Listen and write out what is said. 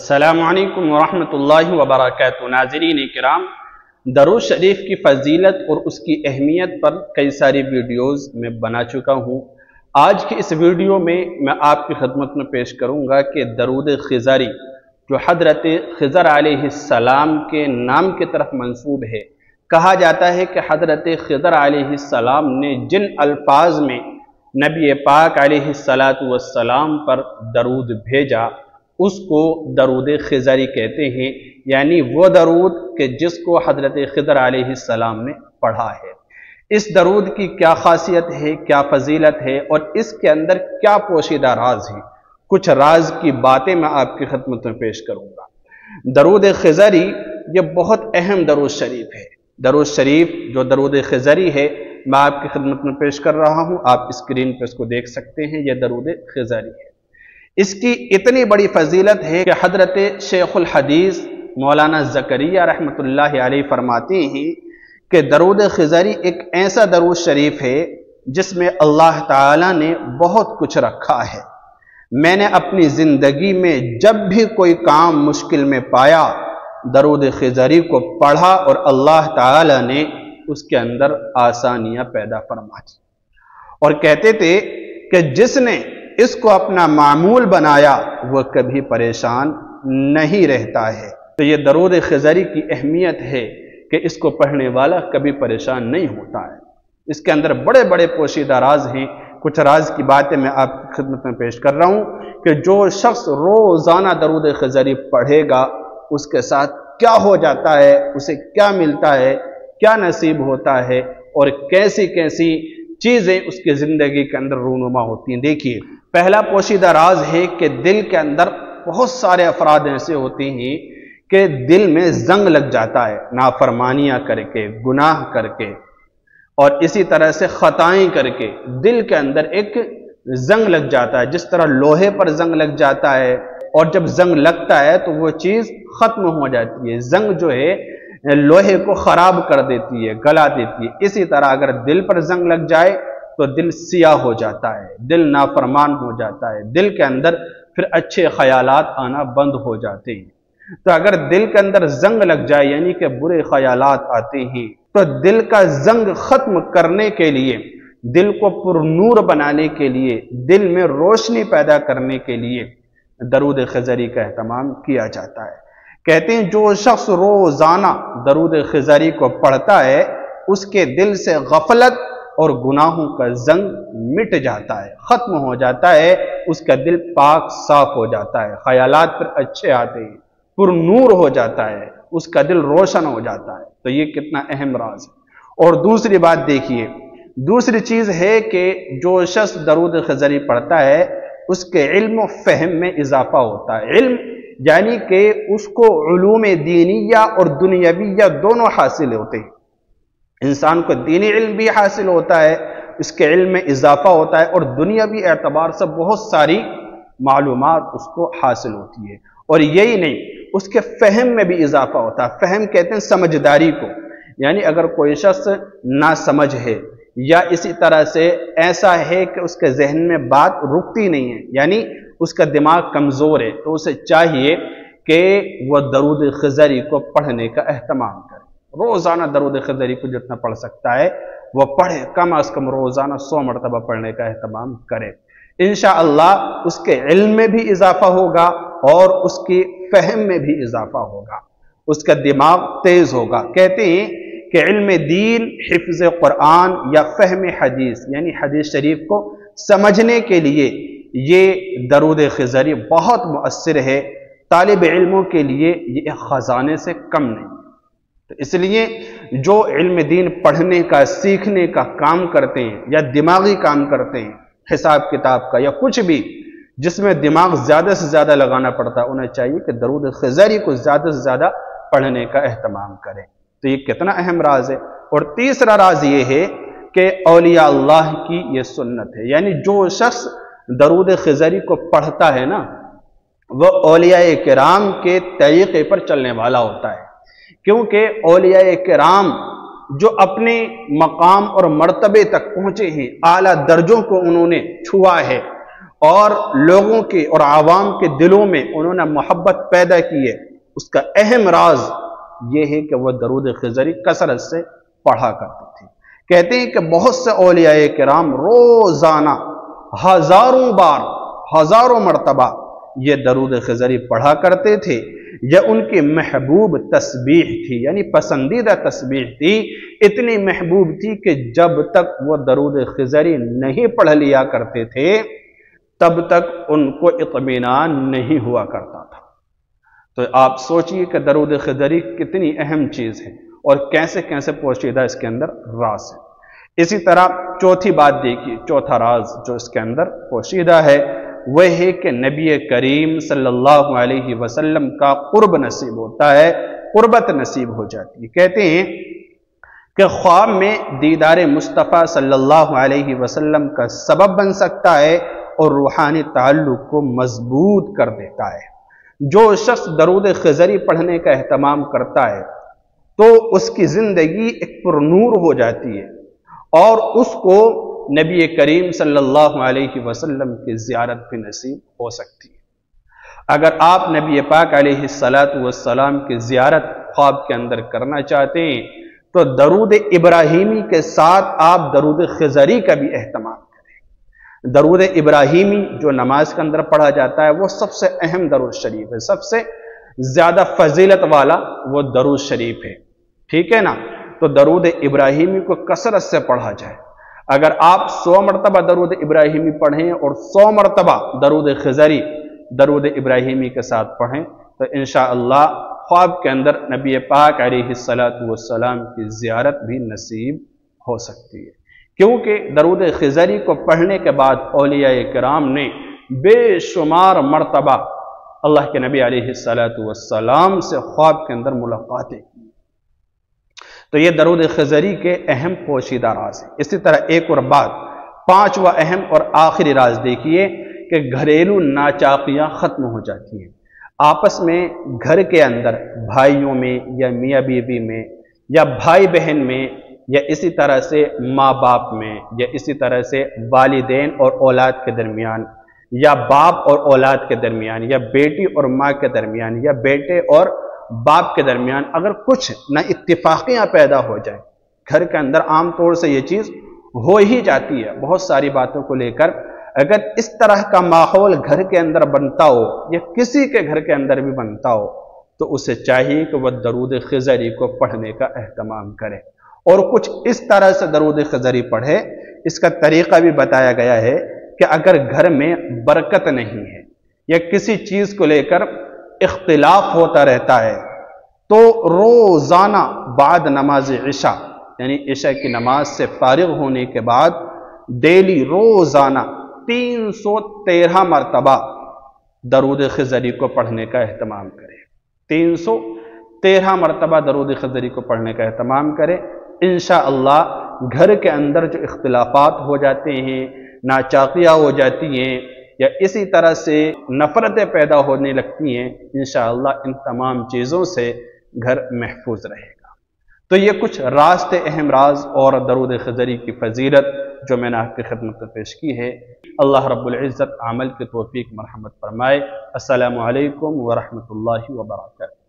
السلام علیکم ورحمۃ اللہ وبرکاتہ۔ ناظرین کرام، درود شریف کی فضیلت اور اس کی اہمیت پر کئی ساری ویڈیوز میں بنا چکا ہوں۔ آج کی اس ویڈیو میں آپ کی خدمت میں پیش کروں گا کہ درود خضری جو حضرت خضر علیہ السلام کے نام کی طرف منسوب ہے۔ کہا جاتا ہے کہ حضرت خضر علیہ السلام نے جن الفاظ میں نبی پاک علیہ السلام پر درود بھیجا اس کو درود خضری کہتے ہیں، یعنی وہ درود کہ جس کو حضرت خضر علیہ السلام نے پڑھا ہے۔ اس درود کی کیا خاصیت ہے، کیا فضیلت ہے اور اس کے اندر کیا پوشیدہ راز ہیں، کچھ راز کی باتیں میں آپ کی خدمت میں پیش کروں گا۔ درود خضری یہ بہت اہم درود شریف ہے۔ درود شریف جو درود خضری ہے میں آپ کی خدمت میں پیش کر رہا ہوں، آپ اسکرین پہ اس کو دیکھ سکتے ہیں، یہ درود خضری ہے۔ اس کی اتنی بڑی فضیلت ہے کہ حضرت شیخ الحدیث مولانا زکریا رحمۃ اللہ علیہ فرماتے ہیں کہ درود خضری ایک ایسا درود شریف ہے جس میں اللہ تعالیٰ نے بہت کچھ رکھا ہے۔ میں نے اپنی زندگی میں جب بھی کوئی کام مشکل میں پایا درود خضری کو پڑھا اور اللہ تعالیٰ نے اس کے اندر آسانیاں پیدا فرما دی، اور کہتے تھے کہ جس نے اس کو اپنا معمول بنایا وہ کبھی پریشان نہیں رہتا ہے۔ تو یہ درود خضری کی اہمیت ہے کہ اس کو پڑھنے والا کبھی پریشان نہیں ہوتا ہے۔ اس کے اندر بڑے بڑے پوشیدہ راز ہیں۔ کچھ راز کی باتیں میں آپ کی خدمت میں پیش کر رہا ہوں کہ جو شخص روزانہ درود خضری پڑھے گا اس کے ساتھ کیا ہو جاتا ہے، اسے کیا ملتا ہے، کیا نصیب ہوتا ہے اور کیسی کیسی چیزیں اس کی زندگی کے اندر رونما ہوتی ہیں۔ دیکھیے، پہلا پوشیدہ راز ہے کہ دل کے اندر بہت سارے افراد ایسے ہوتے ہیں کہ دل میں زنگ لگ جاتا ہے، نافرمانیاں کر کے، گناہ کر کے اور اسی طرح سے خطائیں کر کے دل کے اندر ایک زنگ لگ جاتا ہے، جس طرح لوہے پر زنگ لگ جاتا ہے اور جب زنگ لگتا ہے تو وہ چیز ختم ہو جاتی ہے۔ زنگ جو ہے لوہے کو خراب کر دیتی ہے، گلا دیتی ہے۔ اسی طرح اگر دل پر زنگ لگ جائے تو دل سیاہ ہو جاتا ہے، دل نافرمان ہو جاتا ہے، دل کے اندر پھر اچھے خیالات آنا بند ہو جاتے ہیں۔ تو اگر دل کے اندر زنگ لگ جائے یعنی کہ برے خیالات آتے ہیں تو دل کا زنگ ختم کرنے کے لیے، دل کو پر نور بنانے کے لیے، دل میں روشنی پیدا کرنے کے لیے درود خضری کا اہتمام کیا جاتا ہے۔ کہتے ہیں جو شخص روزانہ درود خضری کو پڑھتا ہے اس کے دل سے غفلت اور گناہوں کا زنگ مٹ جاتا ہے، ختم ہو جاتا ہے، اس کا دل پاک صاف ہو جاتا ہے، خیالات پر اچھے آتے ہیں، پر نور ہو جاتا ہے، اس کا دل روشن ہو جاتا ہے۔ تو یہ کتنا اہم راز ہے۔ اور دوسری بات دیکھیے، دوسری چیز ہے کہ جو شخص درود خضری پڑھتا ہے اس کے علم و فہم میں اضافہ ہوتا ہے۔ علم یعنی کہ اس کو علوم دینیہ اور دنیاویہ دونوں حاصل ہوتے ہیں۔ انسان کو دینی علم بھی حاصل ہوتا ہے، اس کے علم میں اضافہ ہوتا ہے اور دنیاوی اعتبار سے بہت ساری معلومات اس کو حاصل ہوتی ہے۔ اور یہی نہیں، اس کے فہم میں بھی اضافہ ہوتا ہے۔ فہم کہتے ہیں سمجھداری کو، یعنی اگر کوئی شخص ناسمجھ ہے یا اسی طرح سے ایسا ہے کہ اس کے ذہن میں بات رکتی نہیں ہے، یعنی اس کا دماغ کمزور ہے، تو اسے چاہیے کہ وہ درود خضری کو پڑھنے کا اہتمام کرے۔ روزانہ درود خضری کو جتنا پڑھ سکتا ہے وہ پڑھے، کم از کم روزانہ 100 مرتبہ پڑھنے کا اہتمام کرے۔ انشاءاللہ اس کے علم میں بھی اضافہ ہوگا اور اس کی فہم میں بھی اضافہ ہوگا، اس کا دماغ تیز ہوگا۔ کہتے ہیں کہ علم دین، حفظ قرآن یا فہم حدیث یعنی حدیث شریف کو سمجھنے کے لیے یہ درود خضری بہت مؤثر ہے۔ طالب علموں کے لیے یہ خزانے سے کم نہیں۔ تو اس لیے جو علم دین پڑھنے کا، سیکھنے کا کام کرتے ہیں یا دماغی کام کرتے ہیں، حساب کتاب کا یا کچھ بھی جس میں دماغ زیادہ سے زیادہ لگانا پڑتا ہے، انہیں چاہیے کہ درود خضری کو زیادہ سے زیادہ پڑھنے کا اہتمام کریں۔ تو یہ کتنا اہم راز ہے۔ اور تیسرا راز یہ ہے کہ اولیاء اللہ کی یہ سنت ہے، یعنی جو شخص درود خضری کو پڑھتا ہے نا وہ اولیاء کرام کے طریقے پر چلنے والا ہوتا ہے، کیونکہ اولیاء کرام جو اپنے مقام اور مرتبے تک پہنچے ہیں، اعلیٰ درجوں کو انہوں نے چھوا ہے، اور لوگوں کے اور عوام کے دلوں میں انہوں نے محبت پیدا کی ہے، اس کا اہم راز یہ ہے کہ وہ درود خضری کثرت سے پڑھا کرتے تھے۔ کہتے ہیں کہ بہت سے اولیاء کرام روزانہ ہزاروں بار، ہزاروں مرتبہ یہ درود خضری پڑھا کرتے تھے۔ یہ ان کی محبوب تسبیح تھی، یعنی پسندیدہ تسبیح تھی، اتنی محبوب تھی کہ جب تک وہ درود خضری نہیں پڑھ لیا کرتے تھے تب تک ان کو اطمینان نہیں ہوا کرتا تھا۔ تو آپ سوچئے کہ درود خضری کتنی اہم چیز ہے اور کیسے کیسے پوشیدہ اس کے اندر راز ہے۔ اسی طرح چوتھی بات دیکھیے، چوتھا راز جو اس کے اندر پوشیدہ ہے وہ ہے کہ نبی کریم صلی اللہ علیہ وسلم کا قرب نصیب ہوتا ہے، قربت نصیب ہو جاتی ہے۔ کہتے ہیں کہ خواب میں دیدار مصطفیٰ صلی اللہ علیہ وسلم کا سبب بن سکتا ہے اور روحانی تعلق کو مضبوط کر دیتا ہے۔ جو شخص درود خضری پڑھنے کا اہتمام کرتا ہے تو اس کی زندگی ایک پر نور ہو جاتی ہے اور اس کو نبی کریم صلی اللہ علیہ وسلم کی زیارت بھی نصیب ہو سکتی ہے۔ اگر آپ نبی پاک علیہ السلام کی زیارت خواب کے اندر کرنا چاہتے ہیں تو درود ابراہیمی کے ساتھ آپ درود خضری کا بھی اہتمام کریں۔ درود ابراہیمی جو نماز کے اندر پڑھا جاتا ہے وہ سب سے اہم درود شریف ہے، سب سے زیادہ فضیلت والا وہ درود شریف ہے، ٹھیک ہے نا؟ تو درود ابراہیمی کو کثرت سے پڑھا جائے۔ اگر آپ 100 مرتبہ درود ابراہیمی پڑھیں اور 100 مرتبہ درود خضری درود ابراہیمی کے ساتھ پڑھیں تو انشاءاللہ خواب کے اندر نبی پاک علیہ السلام کی زیارت بھی نصیب ہو سکتی ہے، کیونکہ درود خضری کو پڑھنے کے بعد اولیاء کرام نے بے شمار مرتبہ اللہ کے نبی علیہ السلام سے خواب کے اندر ملاقاتیں کی۔ تو یہ درود خضری کے اہم پوشیدہ راز ہیں۔ اسی طرح ایک اور بات، پانچواں اہم اور آخری راز دیکھیے کہ گھریلو ناچاقیاں ختم ہو جاتی ہیں۔ آپس میں گھر کے اندر بھائیوں میں یا میاں بیوی میں یا بھائی بہن میں یا اسی طرح سے ماں باپ میں یا اسی طرح سے والدین اور اولاد کے درمیان یا باپ اور اولاد کے درمیان یا بیٹی اور ماں کے درمیان یا بیٹے اور باپ کے درمیان اگر کچھ نہ اتفاقیاں پیدا ہو جائیں، گھر کے اندر عام طور سے یہ چیز ہو ہی جاتی ہے بہت ساری باتوں کو لے کر، اگر اس طرح کا ماحول گھر کے اندر بنتا ہو یا کسی کے گھر کے اندر بھی بنتا ہو تو اسے چاہیے کہ وہ درود خضری کو پڑھنے کا اہتمام کرے اور کچھ اس طرح سے درود خضری پڑھے۔ اس کا طریقہ بھی بتایا گیا ہے کہ اگر گھر میں برکت نہیں ہے یا کسی چیز کو لے کر اختلاف ہوتا رہتا ہے تو روزانہ بعد نماز عشاء یعنی عشاء کی نماز سے فارغ ہونے کے بعد ڈیلی روزانہ 313 مرتبہ درود خضری کو پڑھنے کا اہتمام کرے۔ 313 مرتبہ درود خضری کو پڑھنے کا اہتمام کرے، انشاءاللہ گھر کے اندر جو اختلافات ہو جاتے ہیں، ناچاقیاں ہو جاتی ہیں یا اسی طرح سے نفرتیں پیدا ہونے لگتی ہیں، انشاءاللہ ان تمام چیزوں سے گھر محفوظ رہے گا۔ تو یہ کچھ راز تھے، اہم راز اور درود خضری کی فضیلت جو میں نے آپ کی خدمت میں پیش کی ہے۔ اللہ رب العزت عمل کی توفیق مرحمت فرمائے۔ السلام علیکم ورحمۃ اللہ وبرکاتہ۔